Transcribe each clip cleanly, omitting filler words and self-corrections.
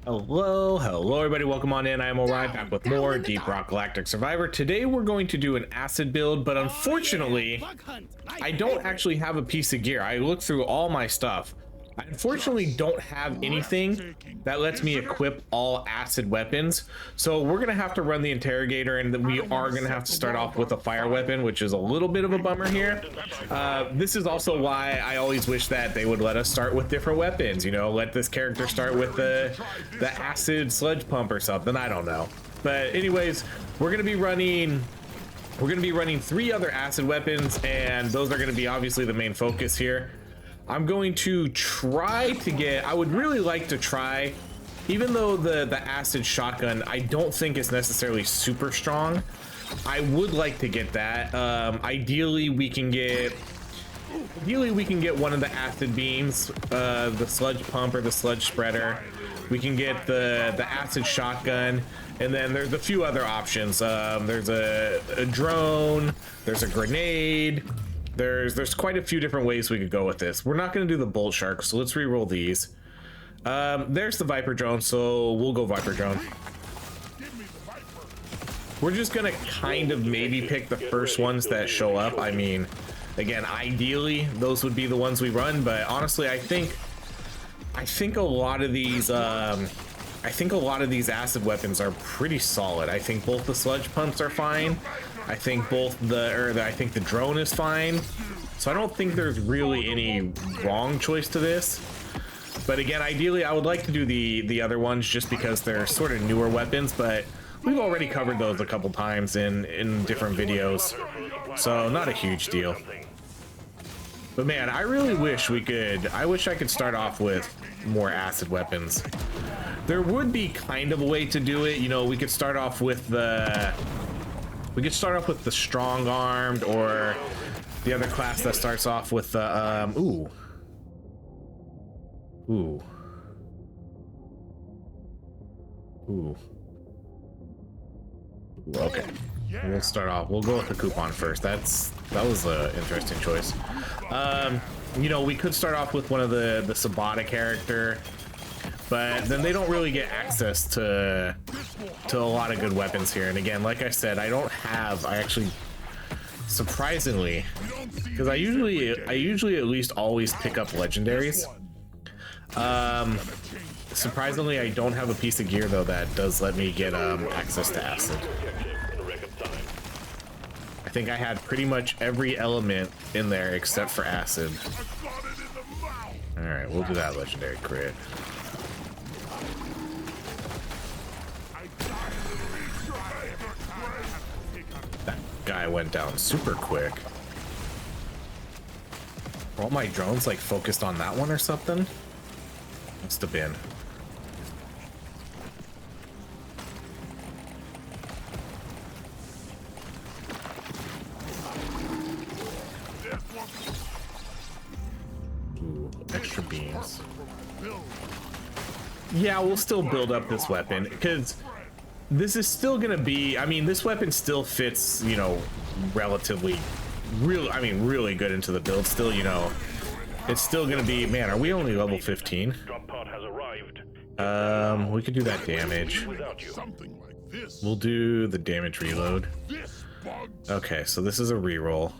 Hello everybody, welcome on in. I am OHRye, back with more Deep Rock Galactic Survivor. Today we're going to do an acid build, but unfortunately I don't actually have a piece of gear. I looked through all my stuff. I unfortunately don't have anything that lets me equip all acid weapons, so we're gonna have to run the interrogator, and we are gonna have to start off with a fire weapon, which is a little bit of a bummer here. This is also why I always wish that they would let us start with different weapons, you know, let this character start with the acid sludge pump or something. I don't know, but anyways, we're gonna be running 3 other acid weapons, and those are going to be obviously the main focus here. I'm going to try to get, I would really like to try, even though the acid shotgun I don't think is necessarily super strong, I would like to get that. Ideally we can get one of the acid beams, the sludge pump or the sludge spreader. We can get the acid shotgun, and then there's a few other options. There's a drone, there's a grenade, there's quite a few different ways we could go with this. We're not going to do the bolt shark, so let's re-roll these. There's the viper drone, so we'll go viper drone. We're just gonna kind of maybe pick the first ones that show up. I mean, again, ideally those would be the ones we run, but honestly I think a lot of these acid weapons are pretty solid. I think both the sludge pumps are fine. I think I think the drone is fine. So I don't think there's really any wrong choice to this. But again, ideally I would like to do the other ones just because they're sort of newer weapons, but we've already covered those a couple times in different videos. So not a huge deal. But man, I really wish I wish I could start off with more acid weapons. There would be kind of a way to do it, you know. We could start off with the strong armed, or the other class that starts off with the okay. We'll start off. We'll go with the coupon first. That was an interesting choice. You know, we could start off with one of the Sabata character, but then they don't really get access to a lot of good weapons here. And again, like I said, I actually, surprisingly, because I usually at least always pick up legendaries. Surprisingly, I don't have a piece of gear though that does let me get access to acid. I think I had pretty much every element in there except for acid. All right, we'll do that legendary crit. That guy went down super quick. Were all my drones like focused on that one or something? Must have been. Ooh, extra beams. Yeah, we'll still build up this weapon because this is still gonna be, I mean, this weapon still fits, you know, relatively really good into the build still, you know. It's still gonna be, man, are we only level 15? We could do that damage. We'll do the damage reload. Okay, so this is a reroll.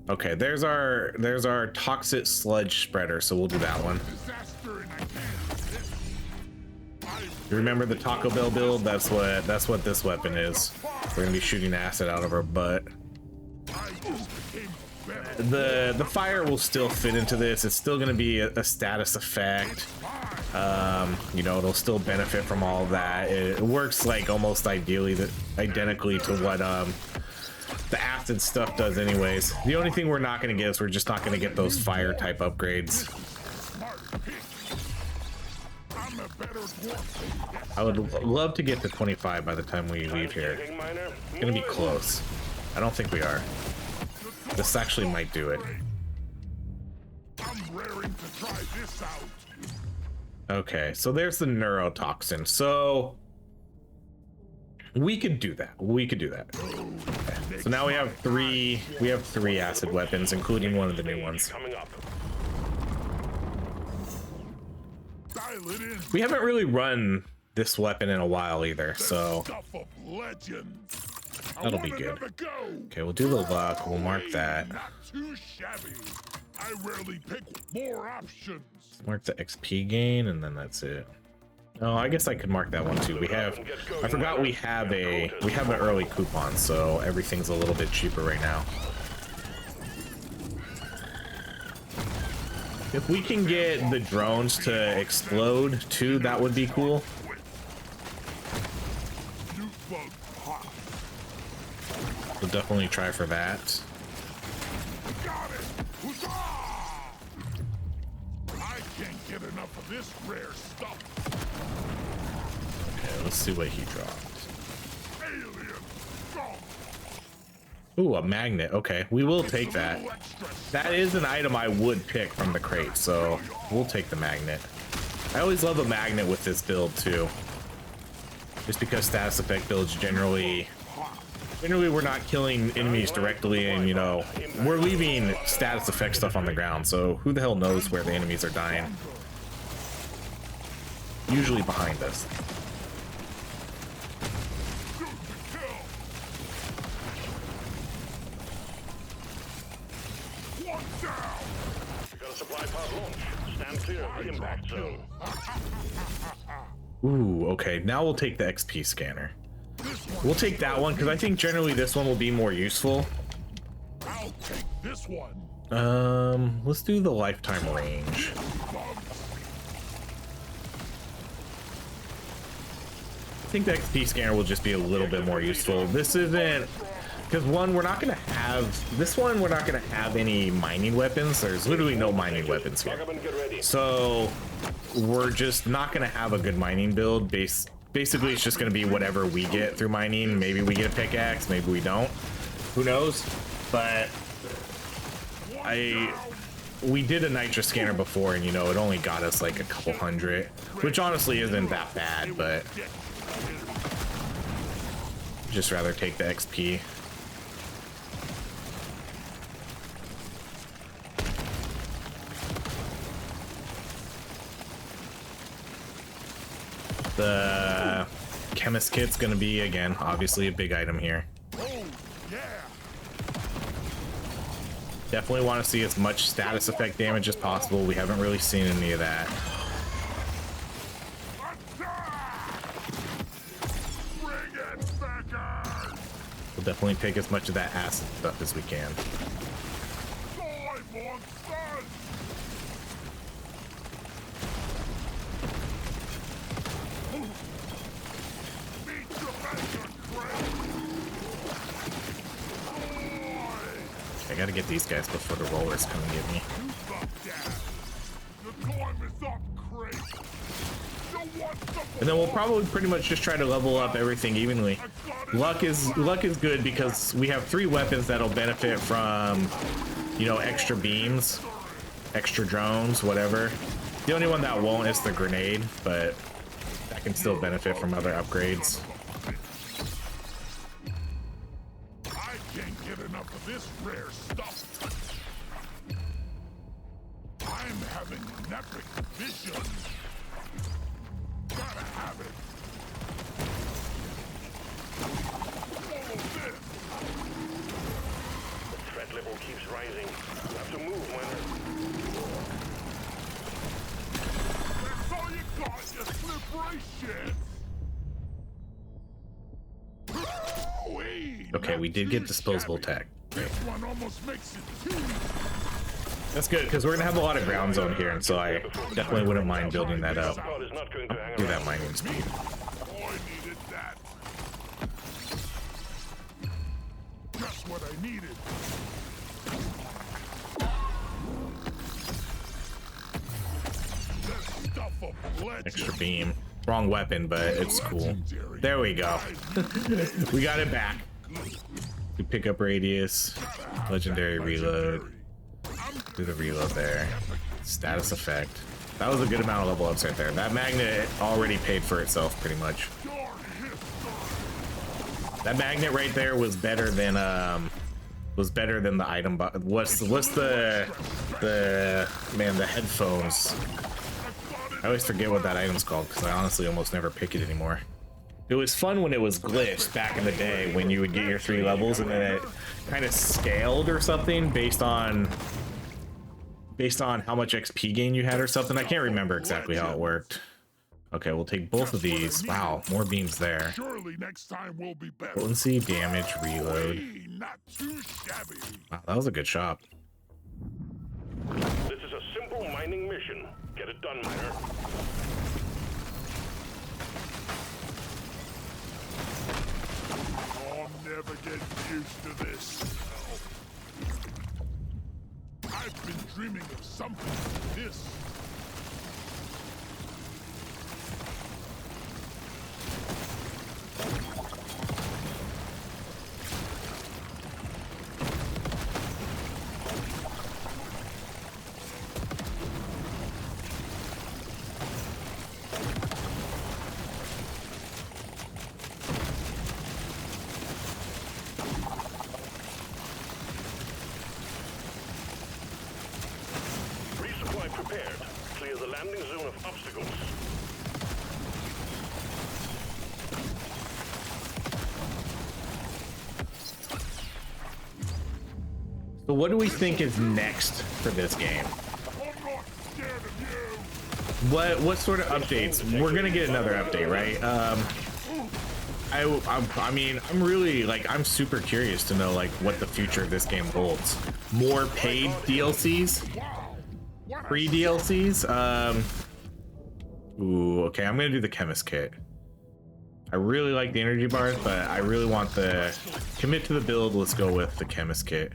Okay, there's our toxic sludge spreader, so we'll do that one. You remember the Taco Bell build? That's what this weapon is. We're gonna be shooting acid out of our butt. The fire will still fit into this. It's still gonna be a status effect. You know, it'll still benefit from all of that. It works like almost identically to what the acid stuff does anyways. The only thing we're not gonna get is we're just not gonna get those fire type upgrades. I would love to get to 25 by the time we leave here. It's gonna be close. I don't think we are. This actually might do it. Okay, so there's the neurotoxin. So we could do that. Okay. So now we have three acid weapons, including one of the new ones. We haven't really run this weapon in a while either, so that'll be good. Okay, we'll do the luck. We'll mark that. I rarely pick more options. Mark the XP gain, and then that's it. Oh, I guess I could mark that one too. I forgot we have an early coupon, so everything's a little bit cheaper right now. If we can get the drones to explode too, that would be cool. We'll definitely try for that. I can't get enough of this rare stuff. Okay, let's see what he dropped. Alien scum. Ooh, a magnet. Okay, we will take that. That is an item I would pick from the crate, so we'll take the magnet. I always love a magnet with this build too. Just because status effect builds generally we're not killing enemies directly, and you know, we're leaving status effect stuff on the ground, so who the hell knows where the enemies are dying. Usually behind us. Ooh, okay, now we'll take the XP scanner. We'll take that one because I think generally this one will be more useful. I'll take this one. Let's do the lifetime range. I think the XP scanner will just be a little bit more useful. This isn't, because one, we're not gonna have any mining weapons. There's literally no mining weapons here, so we're just not gonna have a good mining build. Basically, it's just going to be whatever we get through mining. Maybe we get a pickaxe, maybe we don't. Who knows? But we did a nitrous scanner before, and you know, it only got us like a couple hundred, which honestly isn't that bad, but just rather take the XP. The chemist kit's gonna be, again, obviously a big item here. Oh, yeah. Definitely want to see as much status effect damage as possible. We haven't really seen any of that. We'll definitely take as much of that acid stuff as we can. I gotta get these guys before the rollers come and get me. And then we'll probably pretty much just try to level up everything evenly. Luck is good because we have 3 weapons that'll benefit from, you know, extra beams, extra drones, whatever. The only one that won't is the grenade, but that can still benefit from other upgrades. This rare stuff. I'm having an epic vision. Gotta have it. Follow this. The threat level keeps rising. You have to move, Miner. That's all you got, you slippery shit. Okay, we did get disposable tech. This one almost makes it too. That's good, because we're gonna have a lot of ground zone here, and so I definitely wouldn't mind building that up. Do that mining speed. Oh, I needed that. Just what I needed. This stuff of legend. Extra beam. Wrong weapon, but it's cool. There we go. We got it back. We pick up radius, legendary reload, do the reload there, status effect. That was a good amount of level ups right there. That magnet already paid for itself pretty much. That magnet right there was better than the item. What's the headphones? I always forget what that item's called because I honestly almost never pick it anymore. It was fun when it was glitched back in the day when you would get your 3 levels and then it kind of scaled or something based on how much XP gain you had or something. I can't remember exactly how it worked. Okay, we'll take both of these. Wow, more beams there. Surely next time will be better. Potency, damage, reload. Not too shabby. Wow, that was a good shop. This is a simple mining mission. Get it done, miner. I'll never get used to this. I've been dreaming of something like this. Resupply prepared. Clear the landing zone of obstacles. So what do we think is next for this game? I'm not scared of you. What sort of updates? We're gonna get another update, right? I mean, I'm really like, I'm super curious to know like what the future of this game holds. More paid DLCs, free DLCs. Ooh, okay, I'm gonna do the chemist kit. I really like the energy bars, but I really want the commit to the build. Let's go with the chemist kit.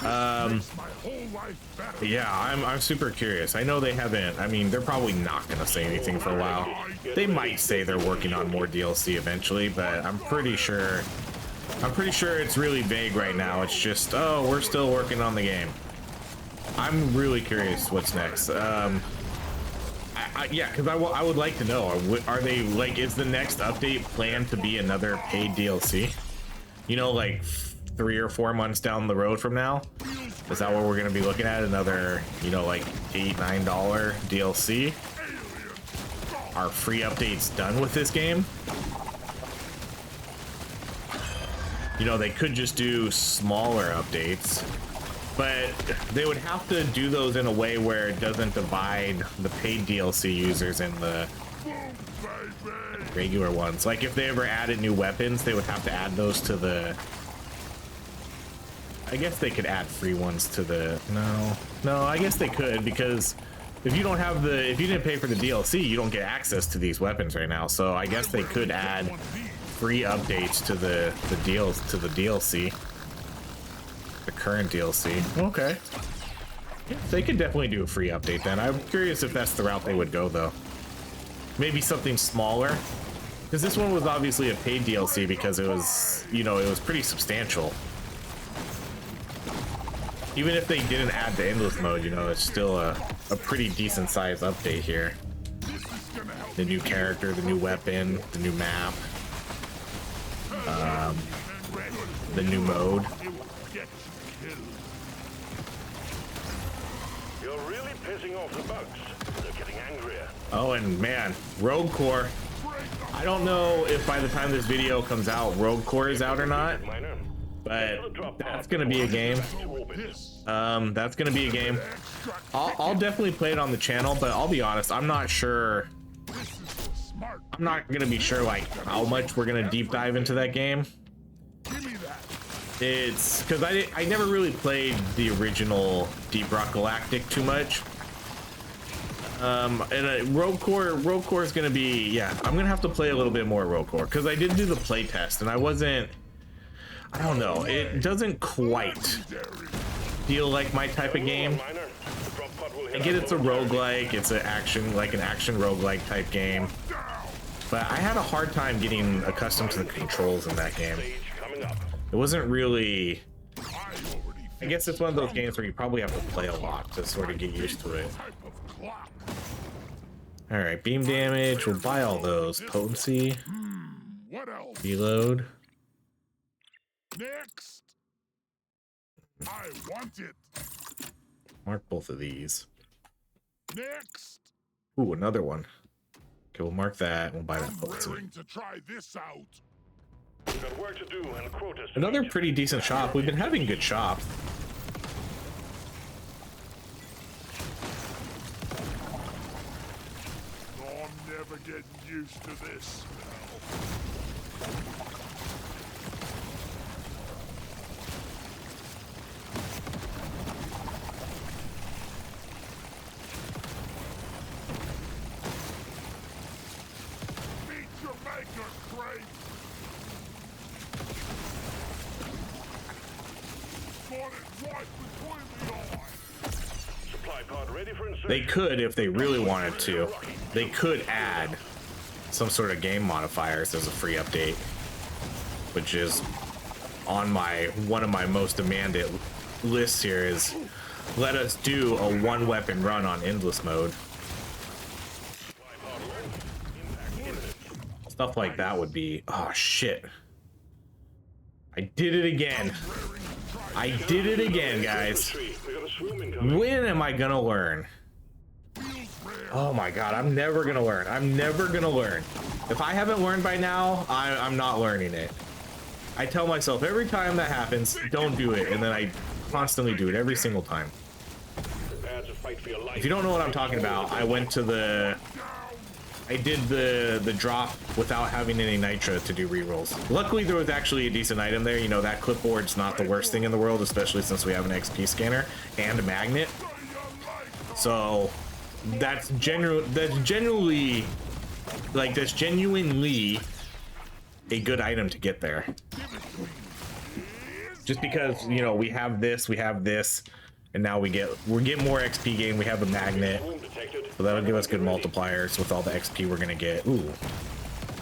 My whole life better. Yeah, I'm super curious. I know they haven't, I mean, they're probably not gonna say anything for a while. They might say they're working on more DLC eventually, but I'm pretty sure it's really vague right now. It's just, oh, we're still working on the game. I'm really curious what's next. Yeah, because I would like to know, are they like, is the next update planned to be another paid DLC? You know, like 3 or 4 months down the road from now? Is that what we're gonna be looking at? Another, you know, like $8-9 DLC? Are free updates done with this game? You know, they could just do smaller updates, but they would have to do those in a way where it doesn't divide the paid DLC users and the regular ones. Like if they ever added new weapons, they would have to add those to the, I guess they could add free ones to the, no, I guess they could, because if you don't have the, if you didn't pay for the DLC, you don't get access to these weapons right now. So I guess they could add free updates to the DLC, the current DLC. Okay, they could definitely do a free update then. I'm curious if that's the route they would go though. Maybe something smaller, because this one was obviously a paid DLC because it was, you know, it was pretty substantial. Even if they didn't add the endless mode, you know, it's still a pretty decent sized update here. The new character, the new weapon, the new map, the new mode. You're really pissing off the bugs. They're getting angrier. Oh, and man, Rogue Core. I don't know if by the time this video comes out, Rogue Core is out or not, Miner. but that's gonna be a game. That's gonna be a game. I'll definitely play it on the channel, but I'll be honest, I'm not sure. I'm not gonna be sure like how much we're gonna deep dive into that game. It's because I never really played the original Deep Rock Galactic too much. And Rogue Core is gonna be, yeah, I'm gonna have to play a little bit more Rogue Core because I did do the play test and I don't know, it doesn't quite feel like my type of game. I get it's a roguelike, it's an action roguelike type game, but I had a hard time getting accustomed to the controls in that game. It wasn't really, I guess it's one of those games where you probably have to play a lot to sort of get used to it. All right, beam damage, we'll buy all those. Potency, reload. Next, I want it. Mark both of these. Next, Ooh, another one. Okay, we'll mark that. We'll buy that. I'm raring to try this out. We've got work to do and quotas to Another meet. pretty decent shop. We've been having good shops. Oh, I'm never getting used to this smell. Meet your maker, Craig. Got it right between the eyes. Supply pod ready for insertion. They could, if they really wanted to, they could add some sort of game modifiers as a free update, which is on one of my most demanded lists here. Is let us do a one weapon run on endless mode. Supply pod ready. Impact imminent. Stuff like that would be, oh shit. I did it again. I did it again, guys. We got a swoop incoming. When am I gonna learn? Oh my god, I'm never gonna learn. I'm never gonna learn. If I haven't learned by now, I'm not learning it. I tell myself every time that happens, don't do it, and then I constantly do it every single time. Prepare to fight for your life. If you don't know what I'm talking about, I did the drop without having any nitra to do rerolls. Luckily, there was actually a decent item there. You know, that clipboard's not the worst thing in the world, especially since we have an XP scanner and a magnet. So that's genuinely a good item to get there. Just because, you know, we have this, and now we get more XP gain. We have a magnet. Swoop detected. So that'll give us good multipliers with all the XP we're gonna get. Ooh. Can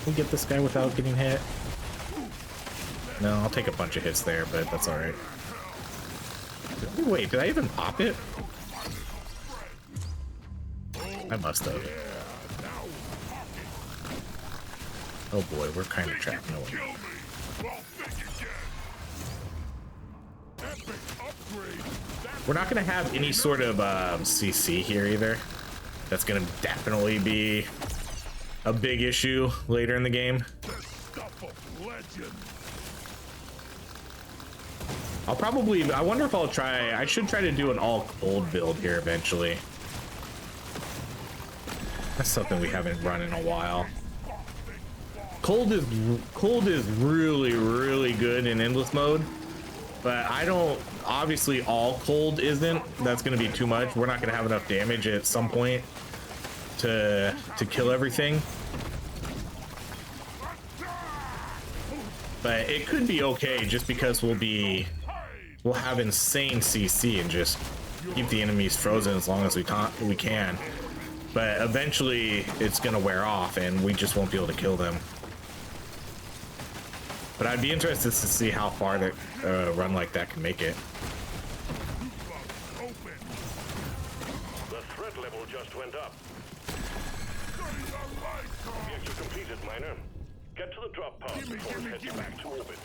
we get this guy without getting hit? No, I'll take a bunch of hits there, but that's alright. Wait, did I even pop it? I must have. Oh boy, we're kind of trapped. No Kill one. me. Well, think again. Epic upgrade. That's We're not gonna have any sort of CC here either. That's gonna definitely be a big issue later in the game. the stuff of legend. I wonder if I should try to do an all cold build here eventually. That's something we haven't run in a while. Cold is really, really good in endless mode, but obviously all cold isn't. That's gonna be too much. We're not gonna have enough damage at some point to kill everything. But it could be okay just because we'll have insane CC and just keep the enemies frozen as long as we can. But eventually it's gonna wear off and we just won't be able to kill them. But I'd be interested to see how far that run like that can make it. Open. The threat level just went up. Study the light. Objective completed, miner. Get to the drop pod before it heads back to orbit.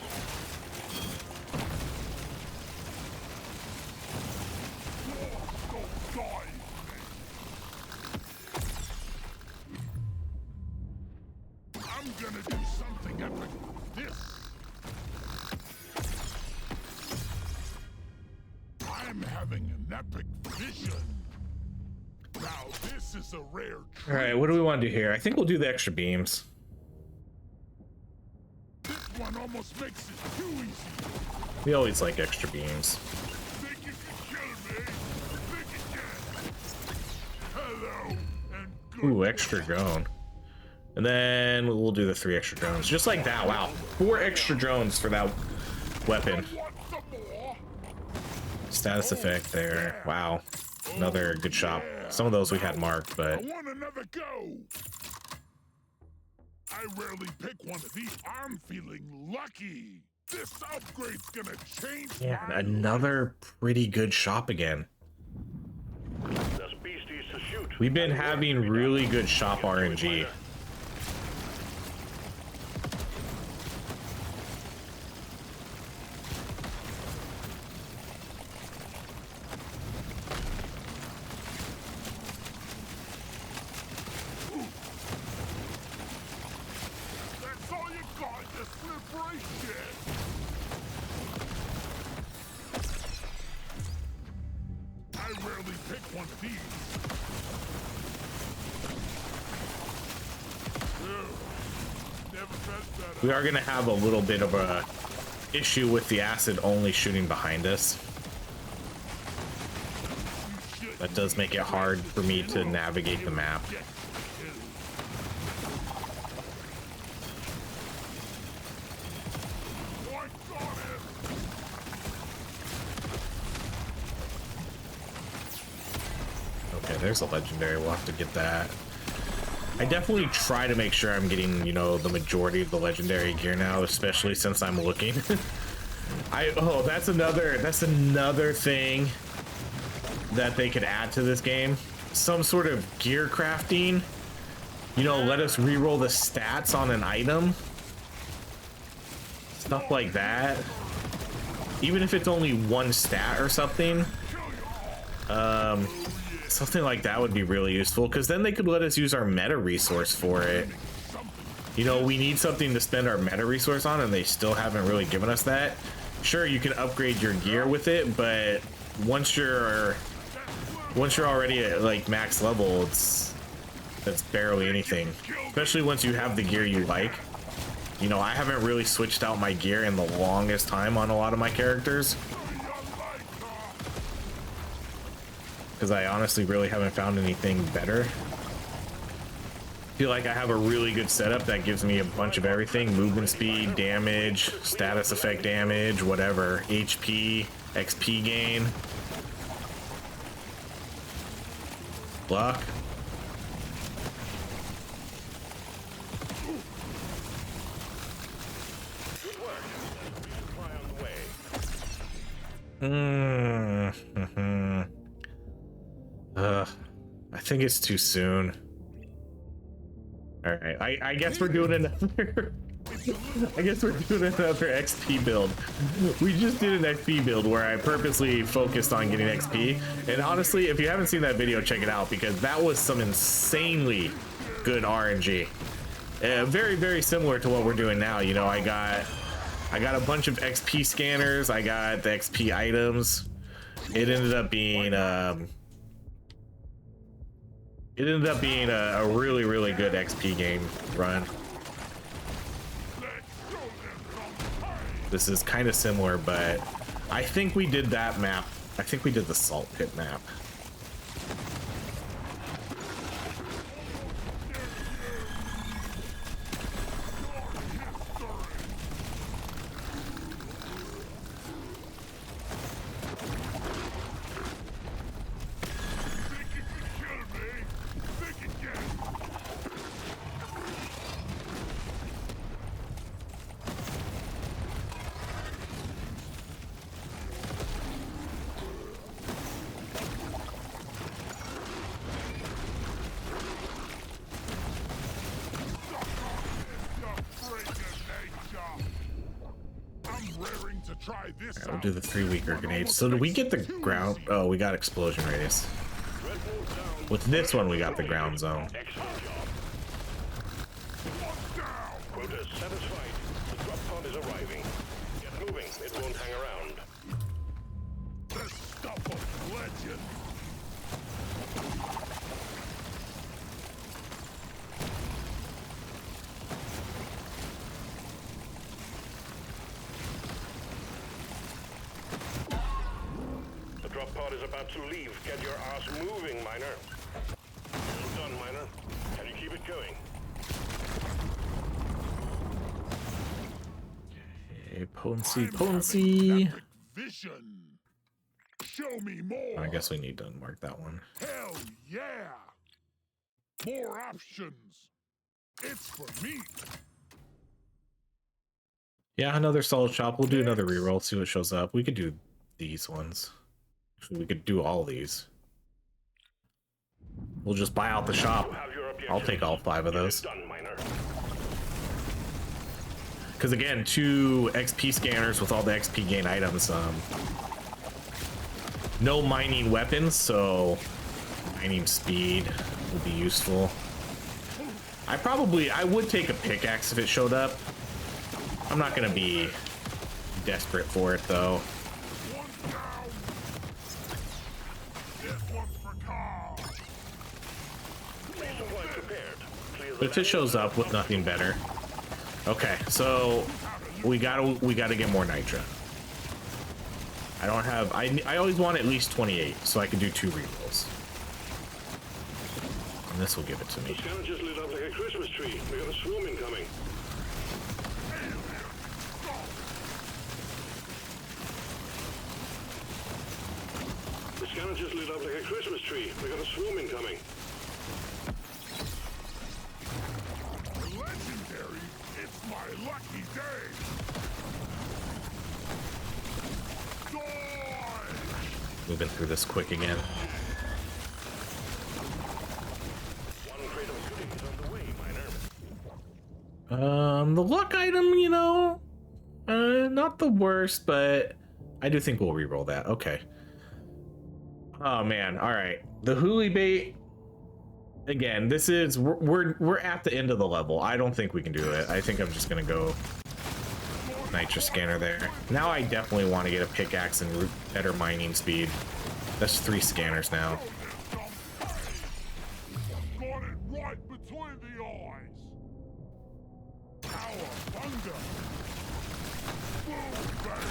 Don't die. I'm gonna do something epic. This. I'm having an epic vision. Now this is a rare treat. All right, what do we want to do here? I think we'll do the extra beams. This one almost makes it too easy. We always like extra beams. Think you can kill me? Think again. Hello and good. Ooh, extra drone. And then we'll do the 3 extra drones. Just like that, wow. 4 extra drones for that weapon. Want some more? Status effect there. Wow. Another good shop. Some of those we had marked, I but want another go. I rarely pick one of these. I'm feeling lucky. This upgrade's gonna change yeah, my another pretty good shop again. There's beasties to shoot. We've been having really good shop RNG. break yet. I rarely pick one of these. Ugh, never felt better. We are gonna have a little bit of a issue with the acid only shooting behind us. That does make it hard for me to navigate the map. Okay, there's a legendary. We'll have to get that. I definitely try to make sure I'm getting, you know, the majority of the legendary gear now, especially since I'm looking. That's another thing that they could add to this game. Some sort of gear crafting. You know, let us reroll the stats on an item. Stuff like that. Even if it's only one stat or something. Something like that would be really useful, because then they could let us use our meta resource for it. You know, we need something to spend our meta resource on, and they still haven't really given us that. Sure, you can upgrade your gear with it, but once you're already at like max level, that's barely anything. Especially once you have the gear you like. You know, I haven't really switched out my gear in the longest time on a lot of my characters, because I honestly really haven't found anything better. I feel like I have a really good setup that gives me a bunch of everything: movement speed, damage, status effect damage, whatever, HP, XP gain, luck. Good work. Resupply on the way. I think it's too soon. All right, I guess we're doing another. I guess we're doing another XP build. We just did an XP build where I purposely focused on getting XP, and honestly, if you haven't seen that video, check it out, because that was some insanely good RNG. Very, very similar to what we're doing now. You know, I got a bunch of XP scanners. I got the XP items. It ended up being a really, really good XP game run. This is kind of similar, but I think we did that map. I think we did the salt pit map. Alright, we'll do the 3 weaker grenades. So did we get the ground? Oh, we got explosion radius. With this one, we got the ground zone. Quota satisfied. The drop pod is arriving. Get moving. It won't hang around. The stuff of legend. The drop pod is about to leave. Get your ass moving, miner. Well done, miner. Can you keep it going? Okay, potency. Vision. Show me more. I guess we need to unmark that one. Hell yeah. More options. It's for me. Yeah, another solid shop. We'll do another reroll, see what shows up. We could do these ones. Actually, we could do all these. We'll just buy out the shop. I'll take all 5 of those. Done, miner. Because again, 2 XP scanners with all the XP gain items. No mining weapons, so mining speed will be useful. I would take a pickaxe if it showed up. I'm not gonna be desperate for it though. One's down. This one's for Carl. Resupply prepared. Clear the But if it shows up with nothing better. Okay, so we gotta get more nitro. I don't have, I always want at least 28 so I can do 2 rerolls. And this will give it to me. The scanner just lit up like a Christmas tree. We got a swarm incoming. The scanner just lit up like a Christmas tree. We got a swarm incoming. Legendary. It's my lucky day. Die. Moving through this quick again. One crate of goodies on the way, Miner. The luck item, you know, not the worst, but I do think we'll reroll that. Okay. Oh man, all right. The hoolie bait. Again, this is we're at the end of the level. I don't think we can do it. I think I'm just gonna go nitro scanner there. Now I definitely want to get a pickaxe and better mining speed. That's 3 scanners now. Got it right between the eyes. Power thunder. Boom, baby.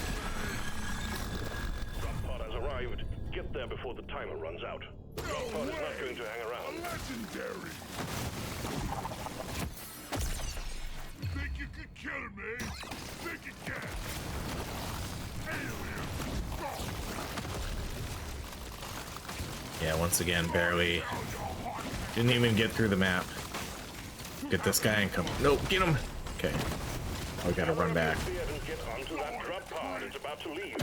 Drop pod has arrived. Get there before the timer runs out. The drop pod is not going to hang around. Legendary. Think you could kill me? Think again. Alien. Yeah, once again, barely. Didn't even get through the map. Get this guy and come. Nope, get him. Okay. Oh, we gotta run back. Get onto that drop pod. It's about to leave.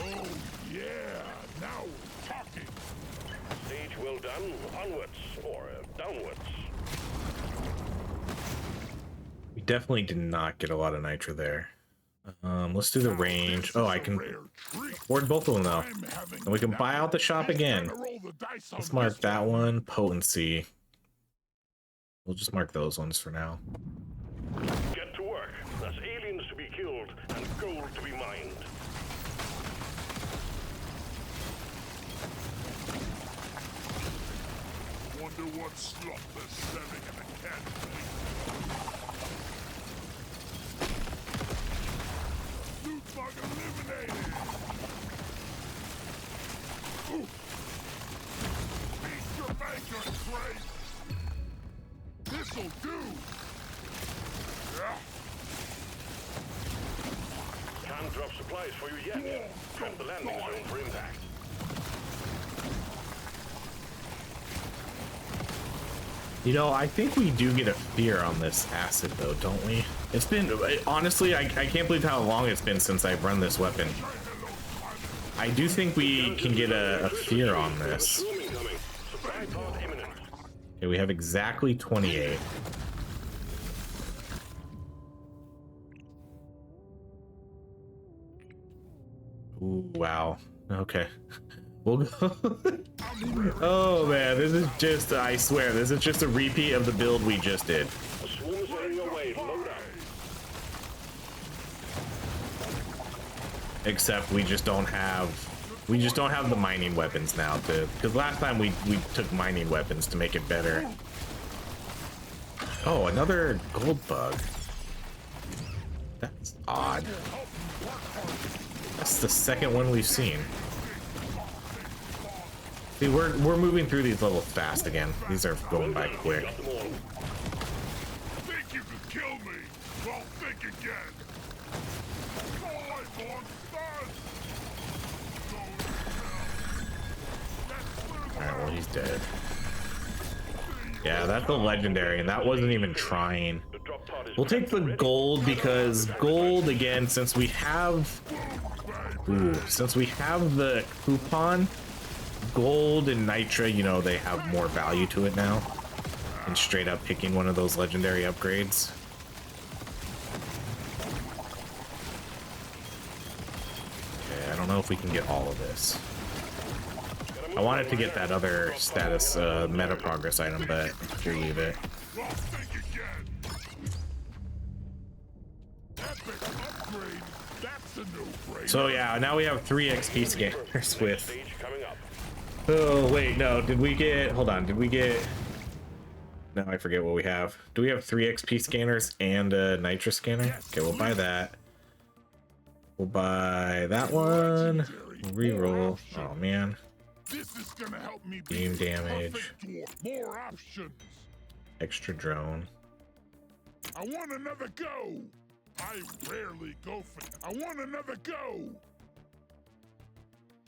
Oh yeah, now we're talking. Stage well done. Onwards or downwards. We definitely did not get a lot of nitro there. Let's do the range. Oh, I can afford both of them though. And we can buy out the shop again. Let's mark that one. Potency. We'll just mark those ones for now. Get to work. There's aliens to be killed and gold to be mined. Wonder what slop they're selling in the candy. Loot bug eliminated. Ooh. Beat your maker, Trace. This'll do. Yeah. Can't drop supplies for you yet. Prep the landing zone for impact. You know, I think we do get a fear on this acid though, don't we? It's been, honestly, I can't believe how long it's been since I've run this weapon. I do think we can get a fear on this. Swarm incoming. Supply pod imminent. Okay, we have exactly 28. Ooh, wow. Okay. We'll go. Oh man, this is just, I swear, this is just a repeat of the build we just did. The swarm is heading your way. Load up. Except we just don't have the mining weapons now to, because last time we took mining weapons to make it better. Oh, another gold bug. That's odd. That's the second one we've seen. See, we're moving through these levels fast again. These are going by quick. Got them all. Think you could kill me? Well, think again. Alright, well, he's dead. Yeah, that's a legendary, and that wasn't even trying. The drop pod is We'll take the gold because gold, again, since we have... Ooh, since we have the coupon, gold and nitra, you know, they have more value to it now. And straight up picking one of those legendary upgrades. Okay, I don't know if we can get all of this. I wanted to get that other status meta progress item, but we'll leave it. Well, think again. Epic upgrade. That's a no-brainer. So yeah, now we have 3 XP scanners with. Stage coming up. Oh wait, no. Did we get? Hold on. Did we get? No, I forget what we have. Do we have 3 XP scanners and a nitrous scanner? Okay, we'll buy that. We'll buy that one. Reroll. Oh man. This is gonna help me Beam be a damage. perfect dwarf. More options. Extra drone. I want another go. I rarely go for. I want another go.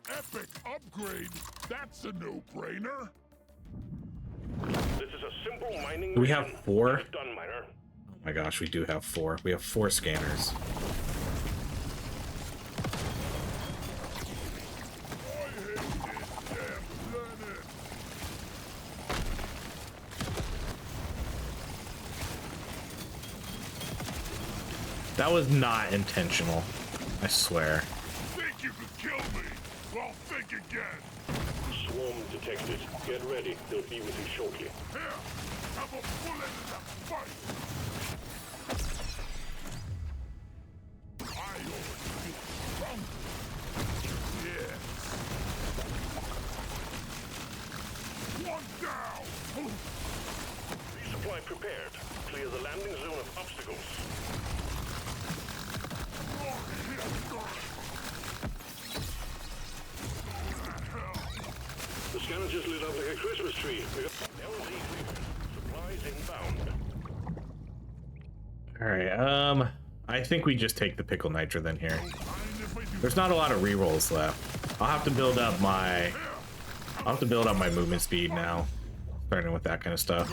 Epic upgrade. That's a no-brainer. This is a simple mining. Do we have mission. 4? Get it done, miner. Oh my gosh, we do have 4. We have 4 scanners. I hate this damn planet. That was not intentional. I swear. Think you could kill me? Well, think again. Swarm detected. Get ready. They'll be with you shortly. Here, have a bullet in the fight. I always feel stronger. Yes. One down. Resupply prepared. Clear the landing zone of obstacles. The scanner just lit up like a Christmas tree. We got LZ cleared. Supplies inbound. Alright, I think we just take the pickle nitro then here. There's not a lot of rerolls left. I'll have to build up my movement speed now. Starting with that kind of stuff.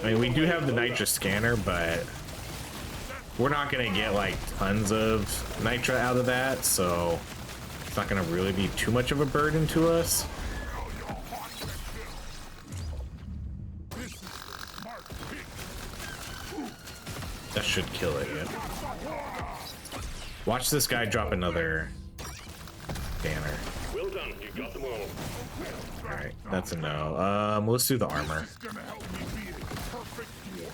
I mean, we do have the nitrous scanner, but we're not gonna get like tons of nitra out of that, so it's not gonna really be too much of a burden to us. That should kill it, yeah. Watch this guy drop another banner. Well done. You got them all. Alright, that's a no. Let's do the armor. It's gonna help me be a perfect dwarf.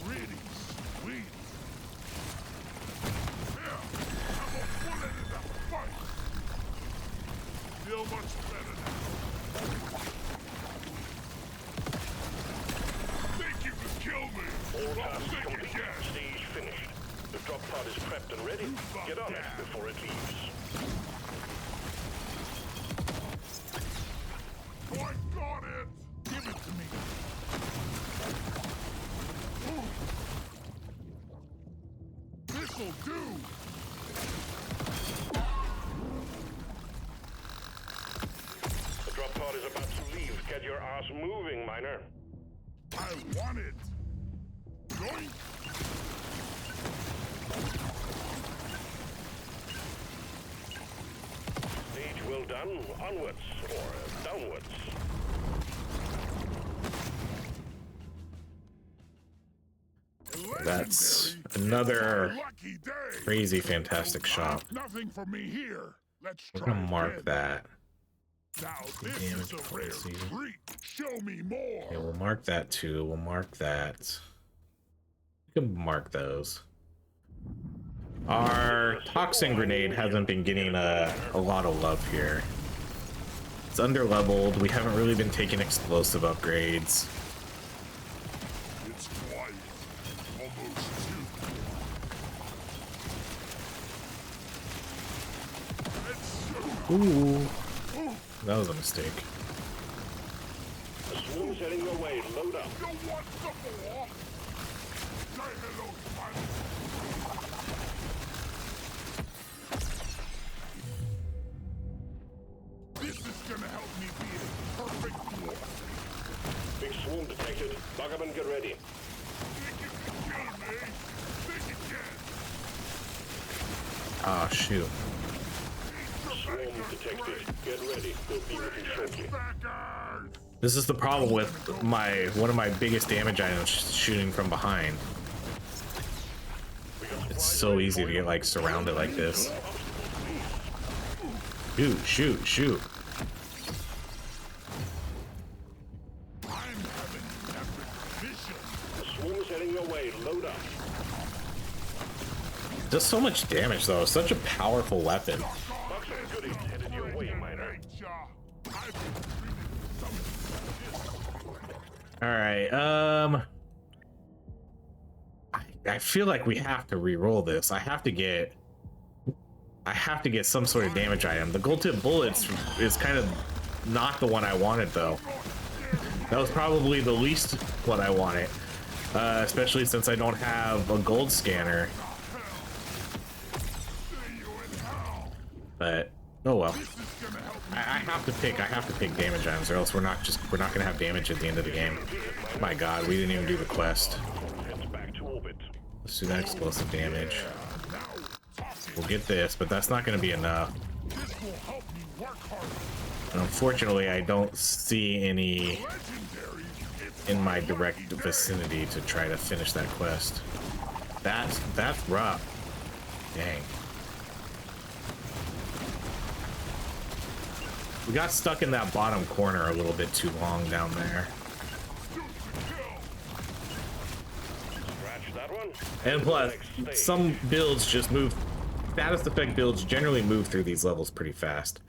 Pretty sweet. Here, have a bullet in the fight. Feel much better now. Think you could kill me? All Well, tasks think complete. again. Stage finished. The drop pod is prepped and ready. Get on it before it leaves. Oh, I got it! Give it to me. Ooh. This'll do! The drop pod is about to leave. Get your ass moving, miner. I want it! Yoink! Stage well done. Onwards or downwards. That's another Lucky day! crazy fantastic shop. Nothing for me here. Let's We're try gonna mark again. that. Now this Damage is a rare potency. treat. Show me more. Yeah, we'll mark that too. We'll mark that. We can mark those. Our toxin grenade hasn't been getting a lot of love here. It's under leveled. We haven't really been taking explosive upgrades. It's quiet. Almost too. Let's show Ooh, that was a mistake. The swarm's heading your way. Load up. you want some more? Say hello, man. This is gonna help me be a perfect dwarf. Big swarm detected. Bug up and get ready. Think you can kill me? Think again. Ah, shoot. Swarm detected. Get ready. They'll be with you shortly. Backers! This is the problem with one of my biggest damage items shooting from behind. It's so easy to get like surrounded like this. Shoot, shoot, shoot. I'm having an epic mission. The swarm's heading your way. Load up. Does so much damage though. Such a powerful weapon. Box of goodies headed your way, miner. I've been treated some. All right. I feel like we have to re-roll this. I have to get some sort of damage item. The gold tip bullets is kind of not the one I wanted though. That was probably the least what I wanted, especially since I don't have a gold scanner. But oh well. I have to pick damage items, or else we're not gonna have damage at the end of the game. My God, we didn't even do the quest. Heads back to orbit. Let's do that explosive damage. We'll get this, but that's not gonna be enough. And unfortunately, I don't see any in my direct vicinity to try to finish that quest. That's rough. Dang. We got stuck in that bottom corner a little bit too long down there. Scratch that one. And plus, some builds just move, status effect builds generally move through these levels pretty fast.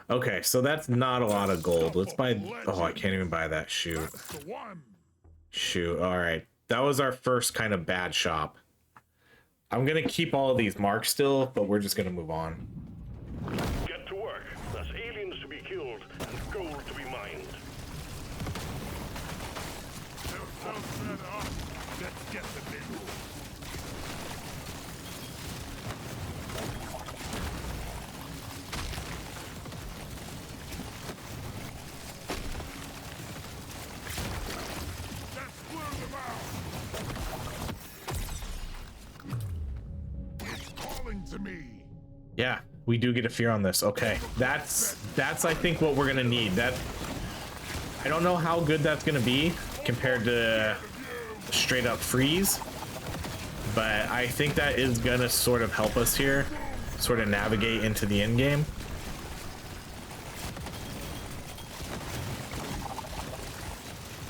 Okay, so that's not a lot of gold. Let's buy, oh, I can't even buy that. Shoot. Shoot, all right. That was our first kind of bad shop. I'm gonna keep all of these marks still, but we're just gonna move on. Get to work. There's aliens to be killed and gold to be mined. Let's get the big one. Let's clear them out. It's calling to me. Yeah, we do get a fear on this. Okay, that's I think what we're gonna need. That, I don't know how good that's gonna be compared to straight up freeze, but I think that is gonna sort of help us here, sort of navigate into the end game.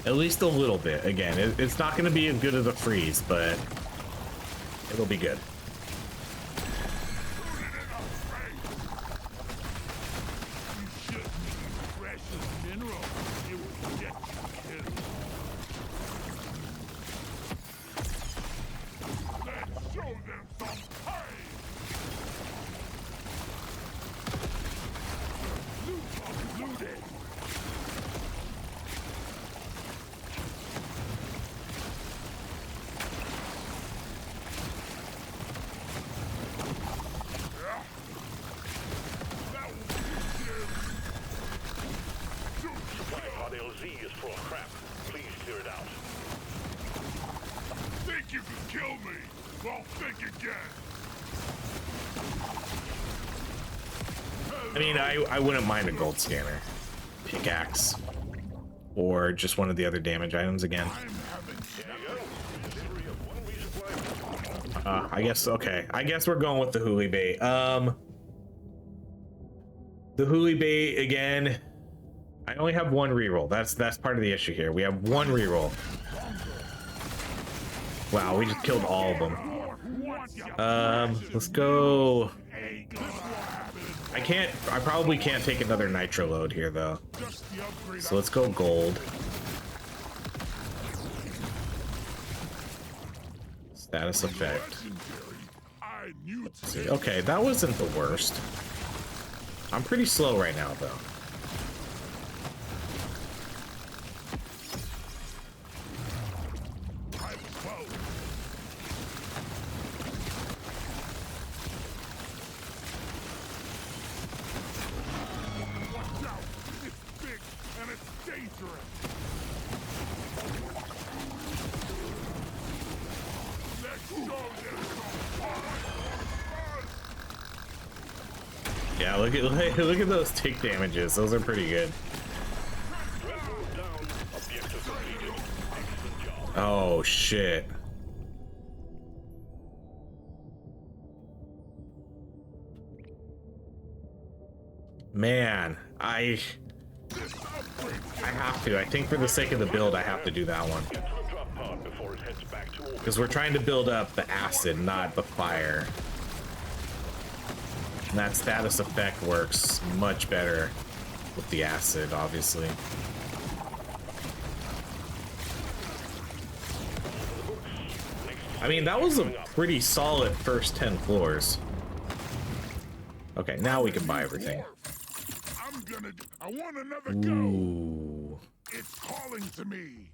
At least a little bit. Again, it's not gonna be as good as a freeze, but it'll be good. LZ is full of crap. Please clear it out. Think you can kill me? Well, think again. I mean, I wouldn't mind a gold scanner, pickaxe, or just one of the other damage items again. I guess, okay. I guess we're going with the huli bait. The huli bait again. I only have one reroll. That's part of the issue here. We have one reroll. Wow, we just killed all of them. Let's go. I probably can't take another nitro load here though. So let's go gold. Status effect. Let's see. Okay, that wasn't the worst. I'm pretty slow right now though. Yeah, look at those tick damages. Those are pretty good. Oh shit. Man, I have to. I think for the sake of the build, I have to do that one. Get to the drop pod before it heads back to orbit. Because we're trying to build up the acid, not the fire. And that status effect works much better with the acid, obviously. I mean, that was a pretty solid first 10 floors. Okay, now we can buy everything. I want another go. Ooh. It's calling to me.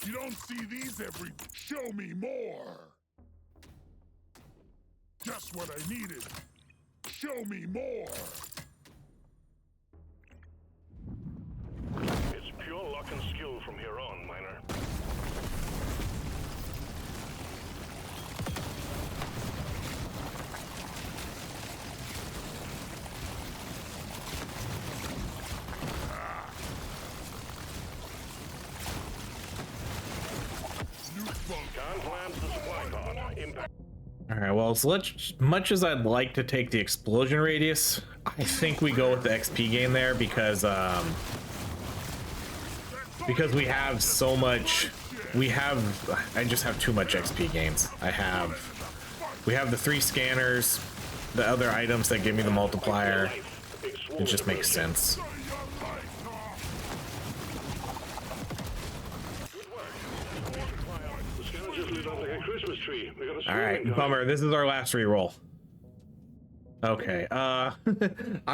You don't see these every. Show me more. Just what I needed. Show me more. It's pure luck and skill from here on, Miner. Can't land the supply pod. Impact. All right, well, as much as I'd like to take the explosion radius, I think we go with the XP gain there because we have so much. I just have too much XP gains. We have the 3 scanners, the other items that give me the multiplier. It just makes sense. All right, bummer. This is our last reroll. Okay, I'm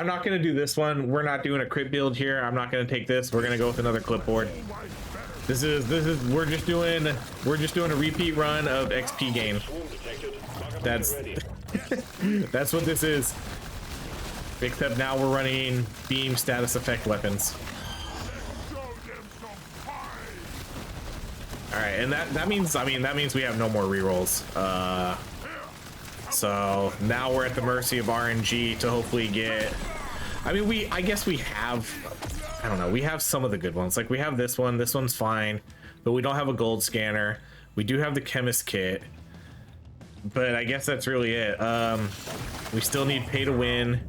not gonna do this one. We're not doing a crit build here. I'm not gonna take this. We're gonna go with another clipboard. We're just doing a repeat run of XP gain. That's what this is. Except now we're running beam status effect weapons. All right, and that means we have no more rerolls. So now we're at the mercy of RNG to hopefully get. I mean, I guess we have. I don't know. We have some of the good ones. Like we have this one. This one's fine, but we don't have a gold scanner. We do have the chemist kit, but I guess that's really it. We still need pay to win.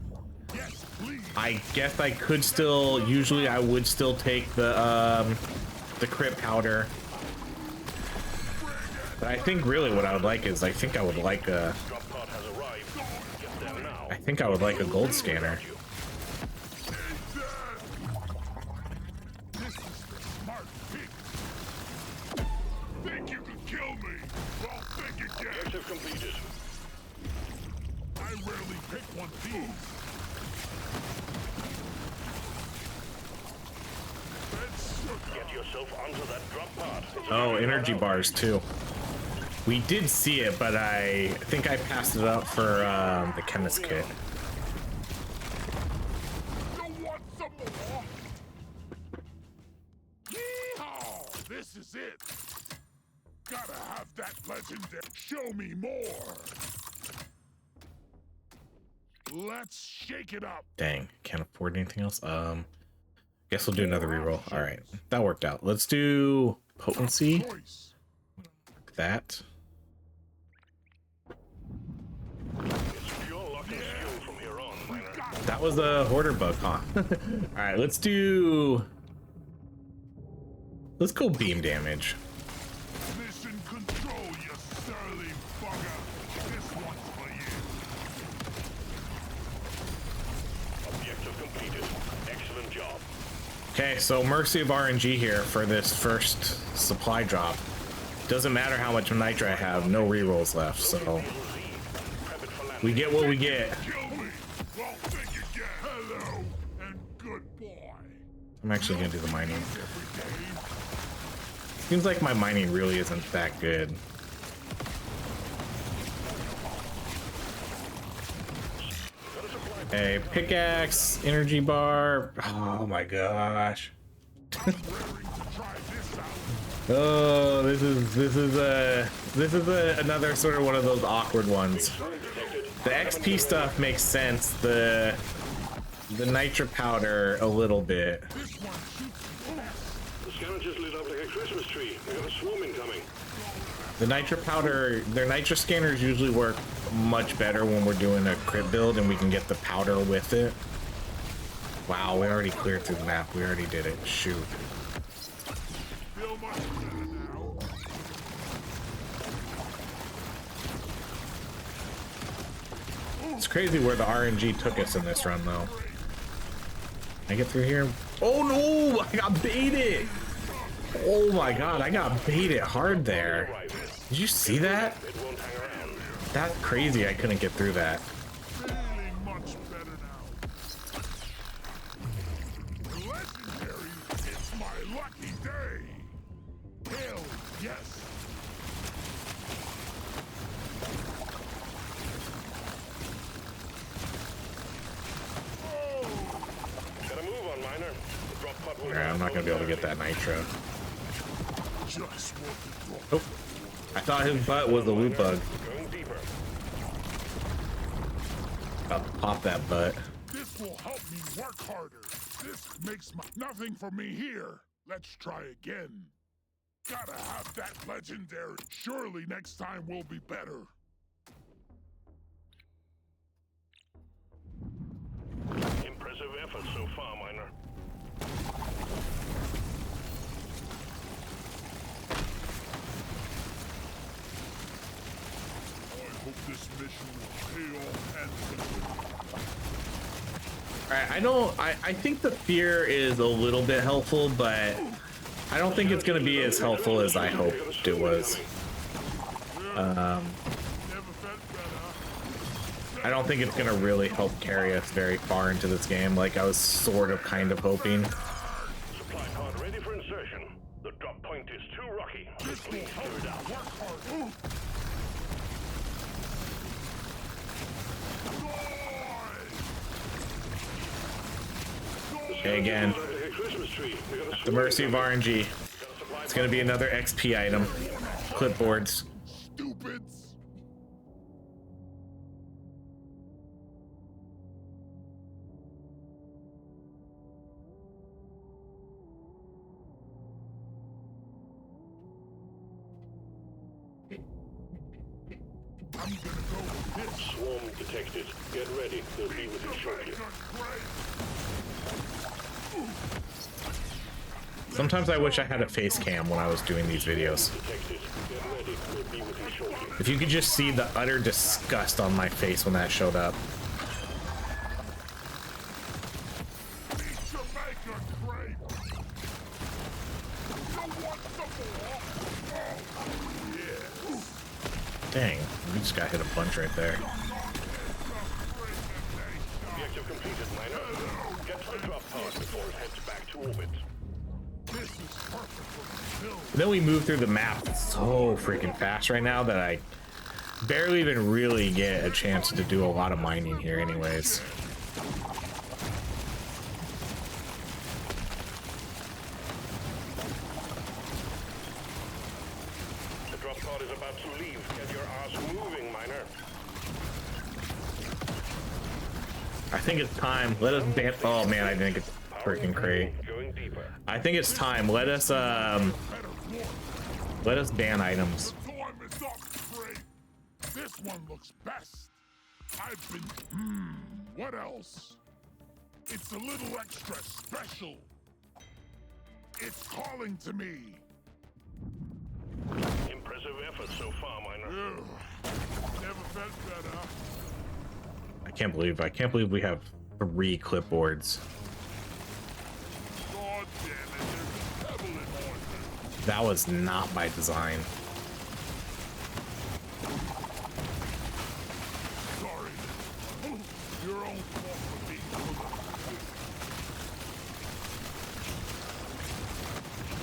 I guess I could still. Usually, I would still take the crit powder. But I think really what I would like is I think I would like a gold scanner. This is the smart pick. Think you can kill me? Well, think again. Objective completed. I rarely pick one of these. Get yourself onto that drop pod. Oh, energy bars too. We did see it, but I think I passed it up for the chemist kit. You want some more? Yeehaw! This is it. Gotta have that legendary. Show me more. Let's shake it up. Dang, can't afford anything else. Guess we'll do another reroll. All right, that worked out. Let's do potency. Like that. That was a hoarder bug, huh? All right, let's go beam damage. Mission control, you surly bugger. This one's for you. Objective completed. Excellent job. Okay, so mercy of RNG here for this first supply drop. Doesn't matter how much nitro I have, no rerolls left, so we get what we get. I'm actually gonna do the mining. Seems like my mining really isn't that good. Okay, pickaxe, energy bar. Oh my gosh. Oh, this is another sort of one of those awkward ones. The XP stuff makes sense. The nitro powder a little bit. The scanner just lit up like a Christmas tree. We got a swarm incoming. The nitro powder, their nitro scanners usually work much better when we're doing a crit build and we can get the powder with it. Wow, we already cleared through the map. We already did it. Shoot. Feel much better now. It's crazy where the RNG took us in this run, though. Can I get through here? Oh no! I got baited! Oh my god, I got baited hard there. Did you see that? That's crazy, I couldn't get through that. Feeling much better now. Legendary, it's my lucky day. Hell yes. Gotta move on, miner. The drop pod will Alright, I'm not gonna be able to get that nitro. Just what the drop. Oh, I thought his butt was a loot bug. going deeper. About to pop that butt. This will help me work harder. This makes nothing for me here. Let's try again. Gotta have that legendary. Surely next time will be better. Impressive effort so far, miner. I hope this mission will pay off handsomely. Alright, I think the fear is a little bit helpful, but I don't think it's gonna be as helpful as I hoped it was. Never felt better. I don't think it's gonna really help carry us very far into this game, like I was sort of kind of hoping. Supply pod ready for insertion. The drop point is too rocky. This will Please help clear it me out. work hard. Okay, again, Like a Christmas tree. We gotta the mercy of RNG. It's gonna be another XP item. Clipboards. Stupids. I'm gonna go with this. Swarm detected. Get ready. They'll be with you shortly. Sometimes I wish I had a face cam when I was doing these videos. Detected. Get ready. They'll be with you shortly. If you could just see the utter disgust on my face when that showed up. Jamaica great. You want some more? Oh, yes. Dang, we just got hit a bunch right there. Objective completed, miner. Get to the drop pod before it heads back to orbit. This is perfect for build. Then we move through the map so freaking fast right now that I barely even really get a chance to do a lot of mining here anyways. The drop pod is about to leave. Get your ass moving, miner. I think it's time. Let us ban. Oh man, I didn't get the freaking crate. Going deeper. I think it's time. Let us ban items. The time is up, great. This one looks best. I've been. What else? It's a little extra special. It's calling to me. Impressive effort so far, miner. Ugh. Never felt better. I can't believe we have 3 clipboards. God damn it, there's a pebble in orbit. That was not by design. Sorry. Your own fault for being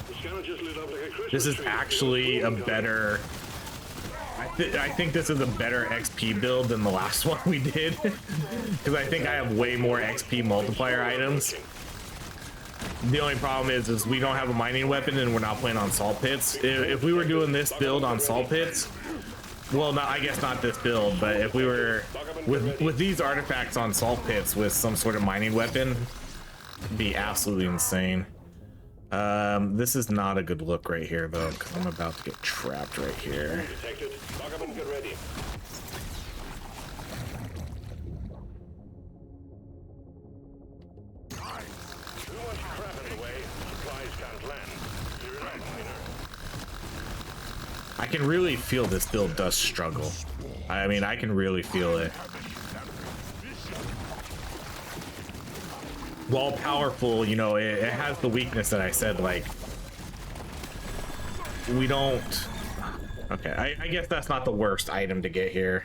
The scanner just lit up like a Christmas This is tree. actually a better. I think this is a better XP build than the last one we did, because I think I have way more XP multiplier items. The only problem is we don't have a mining weapon and we're not playing on salt pits. If we were doing this build on salt pits, well, not, I guess not this build, but if we were with these artifacts on salt pits with some sort of mining weapon, it'd be absolutely insane. This is not a good look right here though, because I'm about to get trapped right here. Detected. Lock up and get ready. I right away. Supplies can't land. Clear it out, miner. I can really feel this build does struggle. I mean, I can really feel it. While powerful, you know, it has the weakness that I said, like, we don't... Okay, I guess that's not the worst item to get here.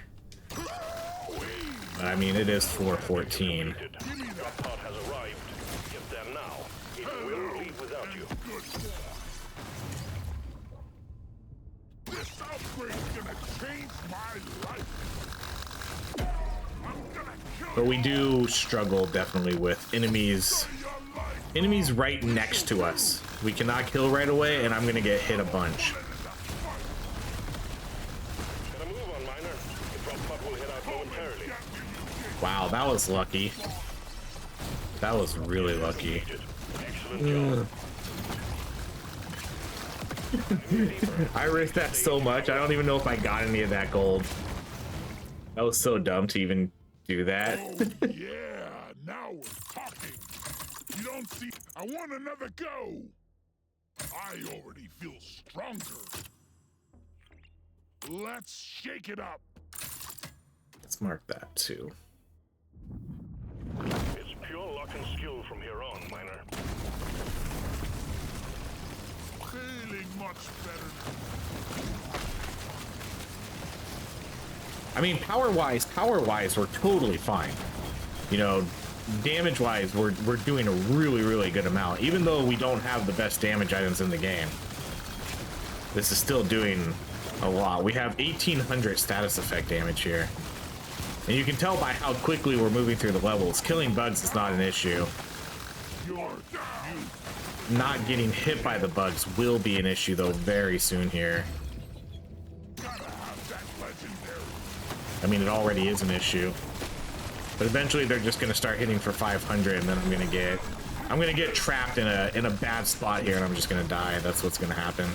But, I mean, it is 414. Drop pod has arrived. Get there now. It will leave without you. This upgrade's gonna change my life. I'm gonna kill But we do struggle definitely with enemies right next to us. We cannot kill right away, and I'm gonna get hit a bunch. Gotta move on, miner. The drop pod will head out momentarily. Wow, that was lucky. That was really lucky. Excellent job. I risked that so much. I don't even know if I got any of that gold. That was so dumb to even do that. Oh, yeah, now we're talking. You don't see... I want another go. I already feel stronger. Let's shake it up. Let's mark that too. It's pure luck and skill from here on, miner. Feeling much better now. I mean, power-wise, we're totally fine. You know, damage-wise, we're doing a really good amount. Even though we don't have the best damage items in the game, this is still doing a lot. We have 1800 status effect damage here. And you can tell by how quickly we're moving through the levels. Killing bugs is not an issue. You're down. Not getting hit by the bugs will be an issue, though, very soon here. Gotta have that legendary. I mean, it already is an issue. But eventually they're just gonna start hitting for 500, and then I'm gonna get trapped in a bad spot here, and I'm just gonna die. That's what's gonna happen.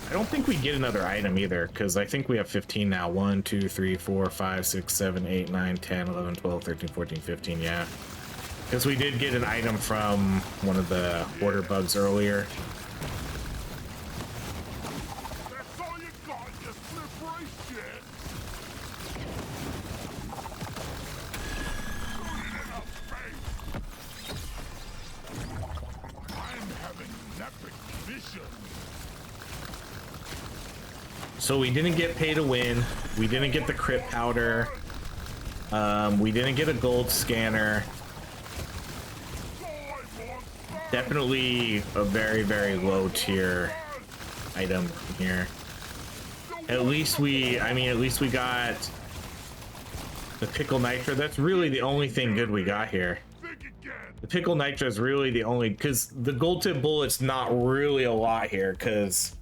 I don't think we get another item either, because I think we have 15 now. 1, 2, 3, 4, 5, 6, 7, 8, 9, 10, 11, 12, 13, 14, 15, yeah. Because we did get an item from one of the order bugs earlier. That's all you got, you slippery shit. Shoot it in the face. I'm having an epic mission. So we didn't get pay to win. We didn't get the crit powder. We didn't get a gold scanner. Definitely a very low tier item here. At least we got the pickle nitro. That's really the only thing good we got here. The pickle nitro is really the only, because the gold tip bullet's not really a lot here, because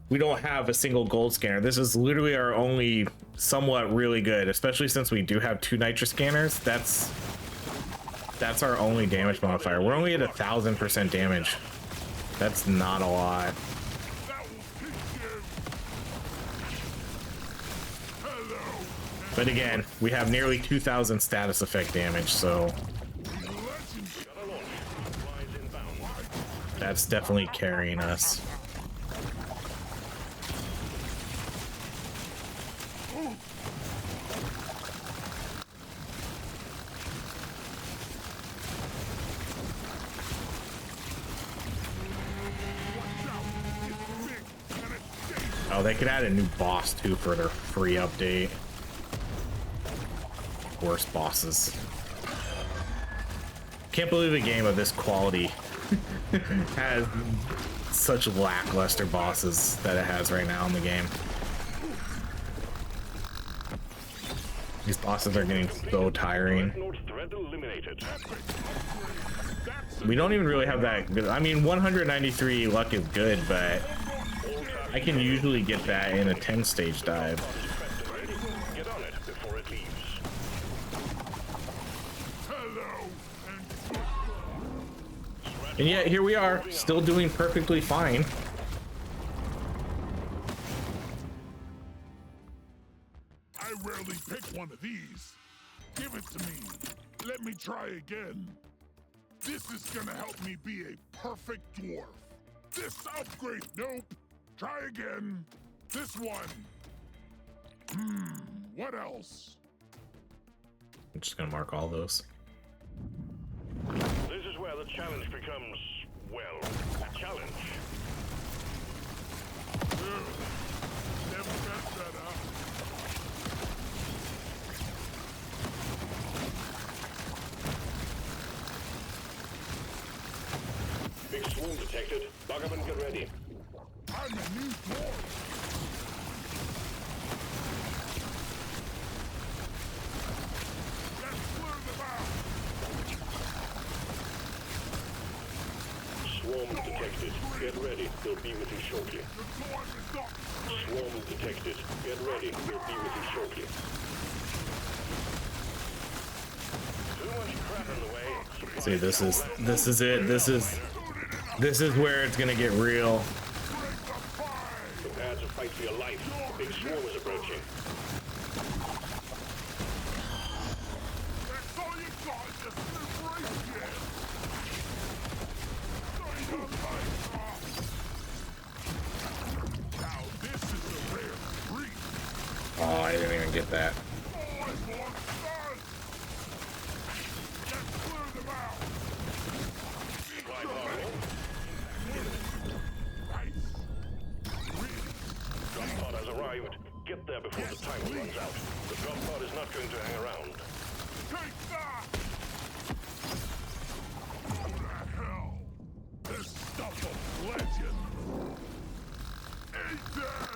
we don't have a single gold scanner. This is literally our only somewhat really good, especially since we do have 2 nitro scanners. That's our only damage modifier. We're only at 1000% damage. That's not a lot. But again, we have nearly 2000 status effect damage, so that's definitely carrying us. Oh, they could add a new boss too for their free update. Worst bosses. Can't believe a game of this quality has such lackluster bosses that it has right now in the game. These bosses are getting so tiring. We don't even really have that good. I mean, 193 luck is good, but I can usually get that in a 10 stage dive. Get on it before it leaves. And yet here we are, still doing perfectly fine. I rarely pick one of these. Give it to me. Let me try again. This is gonna help me be a perfect dwarf. This upgrade, nope. Try again. This one. What else? I'm just gonna mark all those. This is where the challenge becomes, well, a challenge. Never got better. Big swarm detected. Buggerman, get ready. I'm a new dwarf. Let's clear them out. Swarm detected. Get ready. They'll be with you shortly. The dwarf is not free. Swarm detected. Get ready. They'll be with you shortly. Too much crap in the way. See, this is it. This is where it's gonna get real. Prepare to fight for your life. Big swarm is approaching. That's all you got is a slippery shit. Now this is a rare treat. Oh, I didn't even get that. Oh, I want fun. Let's clear them out. Fly hard. Nice. Drop pod has arrived. Get there before the timer runs out. The drop pod is not going to hang around. Take that! What the hell? This stuff of legend. 8 dead!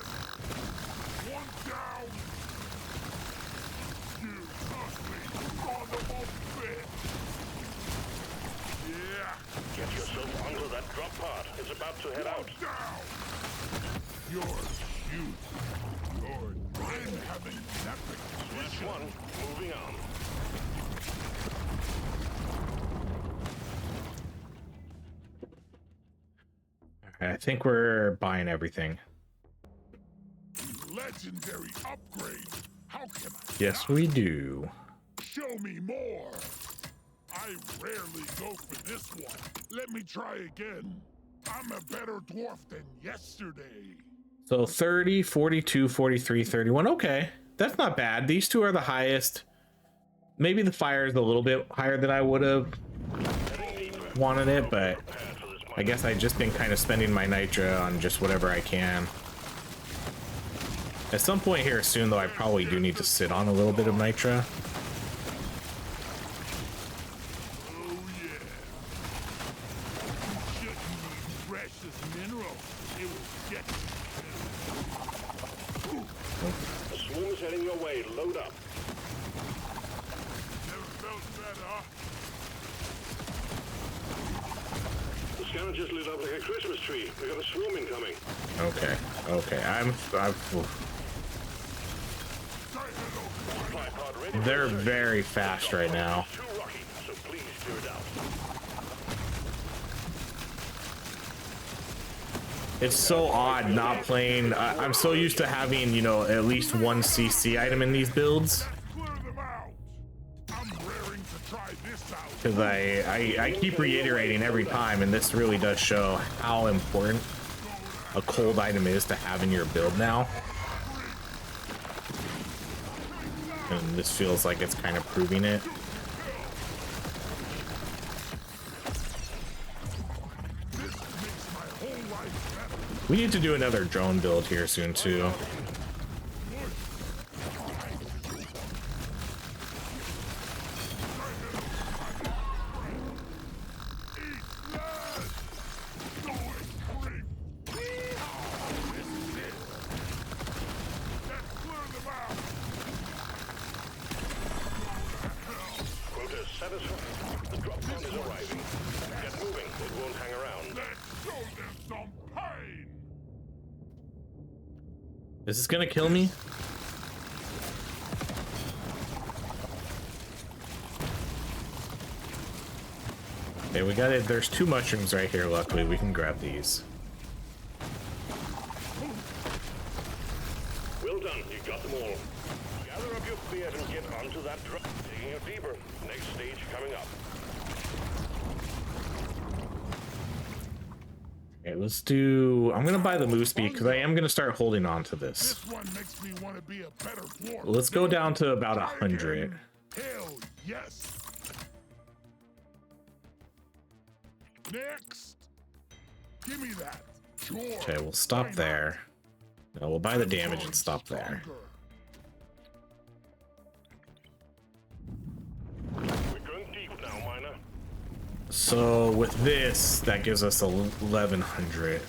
1 down! You ugly son of a bitch! Yeah! Get yourself onto that drop pod. It's about to head out. Down! You're cute. I'm having an epic Last vision. one. Moving on. I think we're buying everything. Legendary upgrade. How can I? Yes, not? we do. Show me more. I rarely go for this one. Let me try again. I'm a better dwarf than yesterday. So 30, 42, 43, 31. Okay, that's not bad. These two are the highest. Maybe the fire is a little bit higher than I would have wanted it, but I guess I've just been kind of spending my nitra on just whatever I can. At some point here soon, though, I probably do need to sit on a little bit of nitra. Oh yeah. You shouldn't need precious mineral. It will get you. The swarm is heading your way. Load up. Never felt better. The scanner just lit up like a Christmas tree. We got a swarm incoming. Okay, okay. Fly pod ready. They're very fast right now. Too rocky, so please clear it out. It's so odd not playing. I'm so used to having, you know, at least one CC item in these builds. Clear them out. I'm raring to try this out. Because I keep reiterating every time, and this really does show how important a cold item is to have in your build now. And this feels like it's kind of proving it. This makes my whole life better. We need to do another drone build here soon too. Quota is satisfied. The drop pod is arriving. Get moving. It won't hang around. Let's show them some pain. Is this gonna kill me? Okay, we got it. There's 2 mushrooms right here. Luckily, we can grab these. Well done. You got them all. Gather up your beard and get onto that drop. Taking you deeper. Next stage coming up. Okay, let's do... I'm gonna buy the move speed because I am gonna start holding on to this. This one makes me want to be a better dwarf. Let's go down to about 100. Hell yes. Next. Give me that. Sure. Okay, we'll stop there. No, we'll buy the damage and stop there. We're going deep now, miner. So with this, that gives us 1100.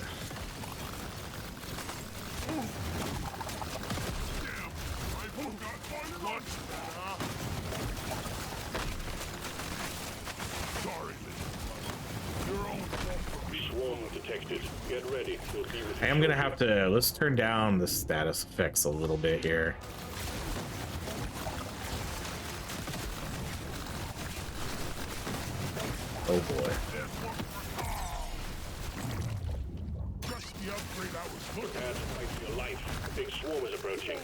Swarm detected. Get ready. We'll be with I am gonna have to, let's turn down the status effects a little bit here. Oh boy. Just the upgrade I was looking Prepare to fight for your life. A big swarm is approaching.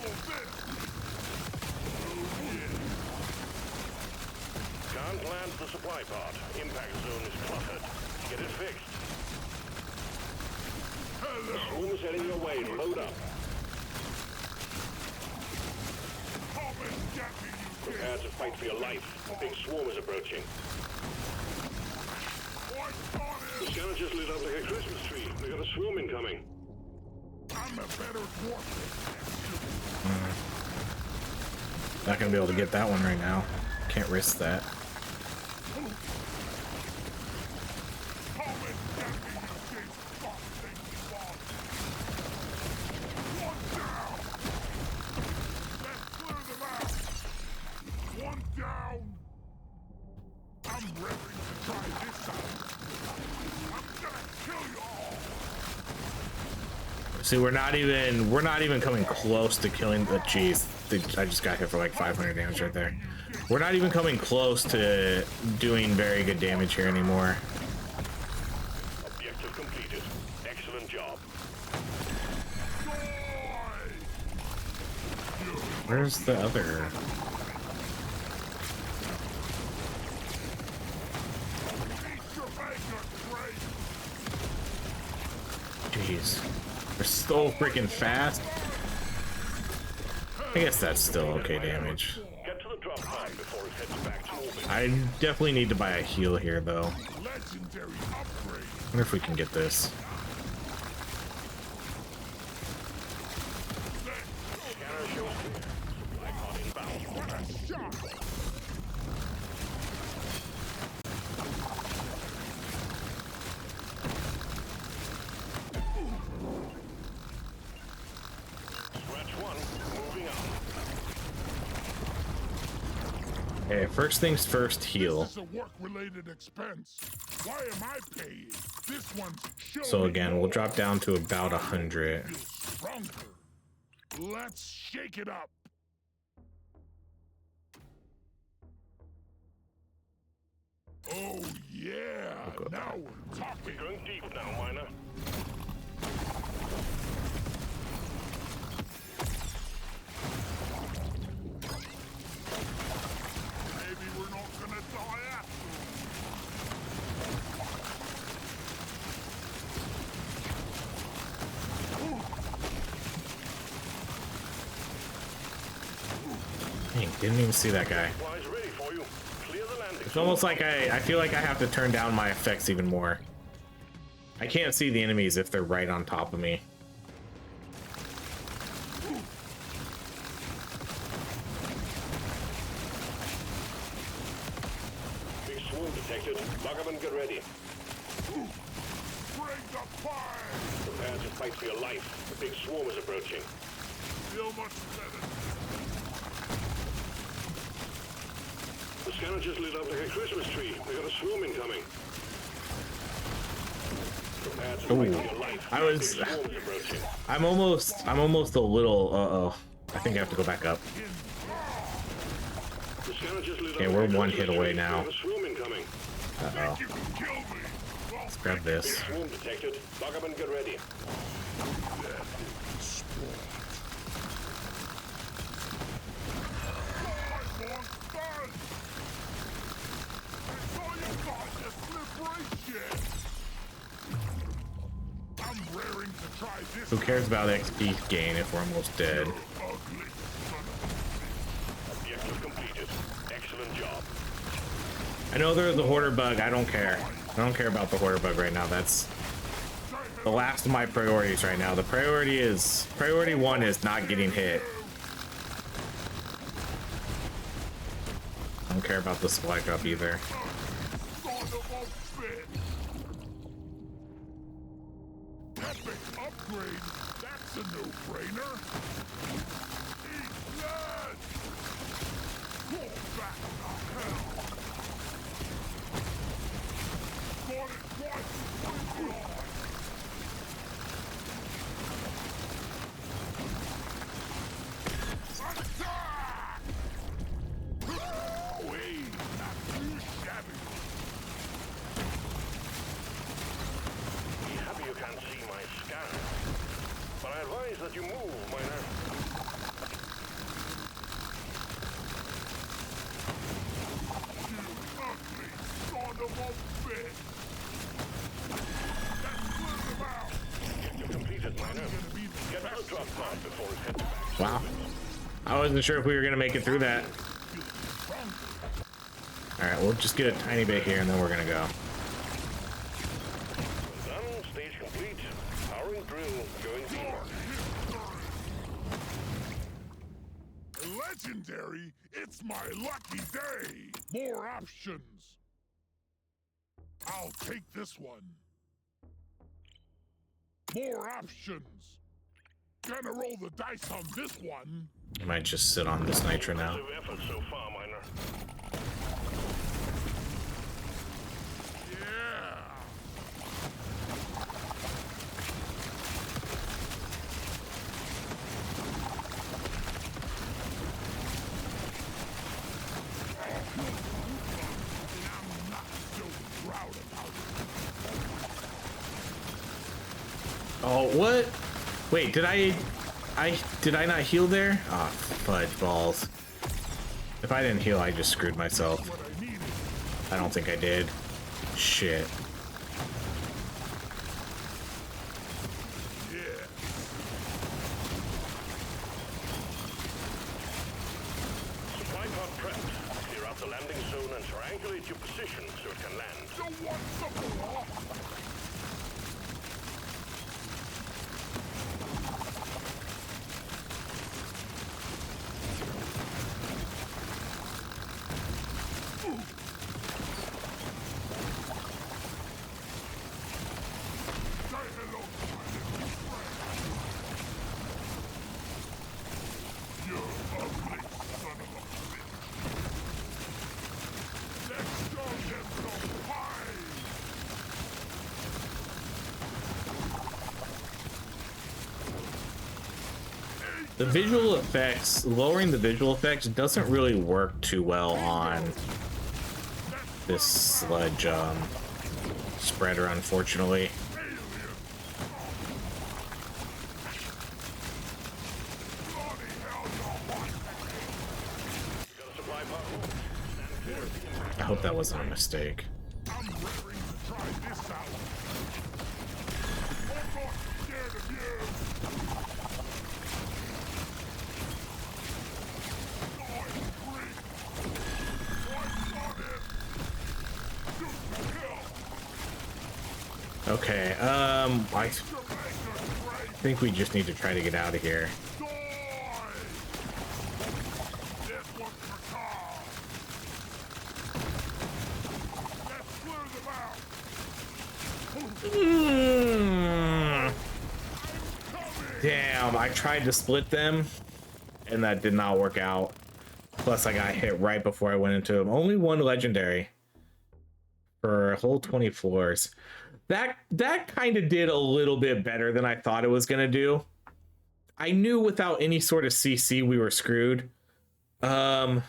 Can't land the supply pod. Impact zone is cluttered. Get it fixed. The swarm is heading your way. Load up. Prepare to fight for your life. A big swarm is approaching. The scanner just lit up like a Christmas tree. We got a swarm incoming. I'm a better dwarf. Not gonna be able to get that one right now. Can't risk that. See, we're not even coming close to killing the... Jeez, I just got hit for like 500 damage right there. We're not even coming close to doing very good damage here anymore. Objective completed. Excellent job. Where's the other... Jeez. They're so freaking fast. I guess that's still okay damage. Get to the drop pod before it heads back to orbit. I definitely need to buy a heal here, though. Legendary upgrade. Wonder if we can get this. Scanner shows clear. Supply pod inbound. What a shot! Scratch one. Moving on. Okay, first things first, heal. This is a work-related expense. Why am I paying? This one's So again, we'll drop down to about 100. stronger. Let's shake it up. Oh yeah, go now we're talking. Going deep now, miner. Maybe we're not gonna die after. Dang, didn't even see that guy. Supplies ready for you. Clear the landing. It's almost like I feel like I have to turn down my effects even more. I can't see the enemies if they're right on top of me. Big swarm detected. Lock up and get ready. Bring the fire. Prepare to fight for your life. The big swarm is approaching. Feel much better. The scanner just lit up like a Christmas tree. We got a swarm incoming. Prepare to fight for your life. I was- Big swarm is approaching. I'm almost a little, uh-oh. I think I have to go back up. The scanner just lit up Okay, like we're a one Christmas hit away tree. now. We got a swarm incoming. Uh-oh. You can kill me. Let's grab Big this. swarm detected. Lock up and get ready. Who cares about XP gain if we're almost dead? Objective completed. Excellent job. I know there's a hoarder bug. I don't care. I don't care about the hoarder bug right now. That's the last of my priorities right now. The priority one is not getting hit. I don't care about the supply drop either. Epic upgrade. That's a no-brainer. Eat that. Fall back to hell. Got it twice. Bring it on. Attack! Wee! Not too shabby. Be happy you can't see my scan. But I advise that you move, miner. You ugly son of a bitch! Let's clear them out! Objective completed, miner. Get out drop pod before it heads back. Wow. I wasn't sure if we were gonna make it through that. All right, we'll just get a tiny bit here and then we're gonna go. Done. Stage complete. Powering through. Going deeper. Legendary! It's my lucky day! More options! I'll take this one. More options! Gonna roll the dice on this one. I might just sit on this nitro now. Impressive effort so far, miner. Yeah! And I'm not so proud about it. Oh, what? Wait, did I not heal there? Ah, fudge balls. If I didn't heal, I just screwed myself. What I needed. I don't think I did. Shit. Yeah. Supply pod prepped. Clear out the landing zone and triangulate your position so it can land. You want some more? Say hello to my little friend. You ugly son of a bitch. Let's show them some pie. The visual effects, lowering the visual effects doesn't really work too well on this sludge spreader, unfortunately. Alien. Bloody hell, you're one. Got a supply pod? Stand clear. I hope that wasn't a mistake. I'm raring to try this out. I'm not scared of you. Noise freak. Right on it. Shoot to kill. Okay, I Jamaica straight. think we just need to try to get out of here. Die. This one's for Tom. Let's clear them out. Mm. Coming. Damn, I tried to split them and that did not work out. Plus I got hit right before I went into them. Only one legendary for a whole 20 floors. That kind of did a little bit better than I thought it was gonna do. I knew without any sort of CC we were screwed. Damage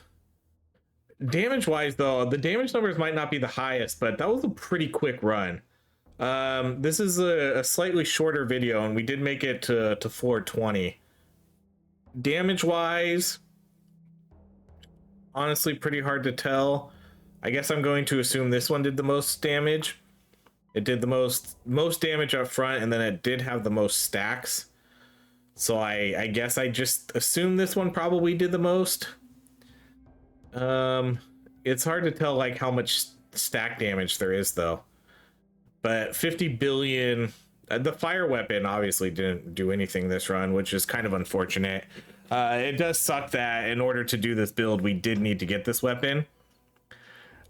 wise though, the damage numbers might not be the highest, but that was a pretty quick run. This is a slightly shorter video and we did make it to floor 20. Damage wise, honestly pretty hard to tell. I guess I'm going to assume this one did the most damage. It did the most damage up front, and then it did have the most stacks. So I guess I just assume this one probably did the most. It's hard to tell like how much stack damage there is though. But 50 billion, the fire weapon obviously didn't do anything this run, which is kind of unfortunate. It does suck that in order to do this build, we did need to get this weapon.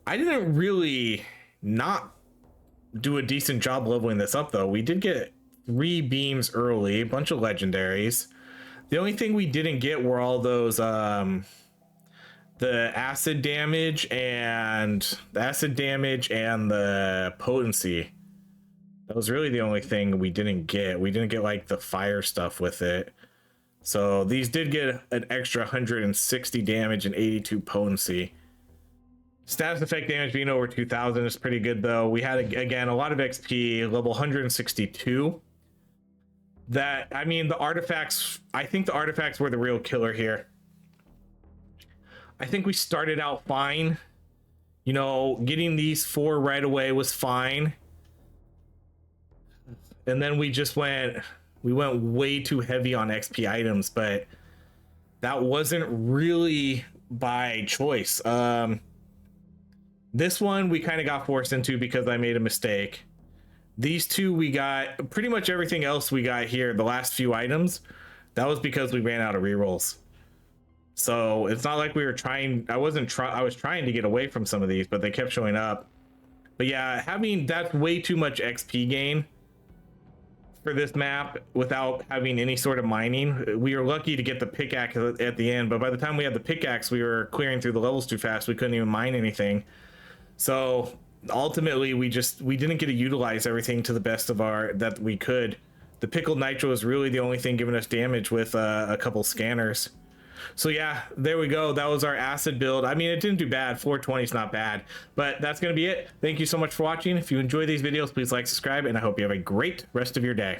I didn't really not do a decent job leveling this up though. We did get 3 beams early, a bunch of legendaries. The only thing we didn't get were all those the acid damage and the potency. That was really the only thing we didn't get. We didn't get like the fire stuff with it. So these did get an extra 160 damage and 82 potency. Status effect damage being over 2000 is pretty good though. We had again a lot of XP, level 162. That, I mean, the artifacts, I think the artifacts were the real killer here. I think we started out fine. You know, getting these 4 right away was fine. And then we went way too heavy on XP items, but that wasn't really by choice. This one we kind of got forced into because I made a mistake. These 2 we got, pretty much everything else we got here, the last few items, that was because we ran out of rerolls. So it's not like we were trying, I was trying to get away from some of these, but they kept showing up. But yeah, that's way too much XP gain for this map without having any sort of mining. We were lucky to get the pickaxe at the end, but by the time we had the pickaxe, we were clearing through the levels too fast. We couldn't even mine anything. So ultimately we didn't get to utilize everything to the best of that we could. The pickled nitro is really the only thing giving us damage with a couple scanners. So yeah, there we go. That was our acid build. I mean, it didn't do bad. 420 is not bad, but that's going to be it. Thank you so much for watching. If you enjoy these videos, please like, subscribe, and I hope you have a great rest of your day.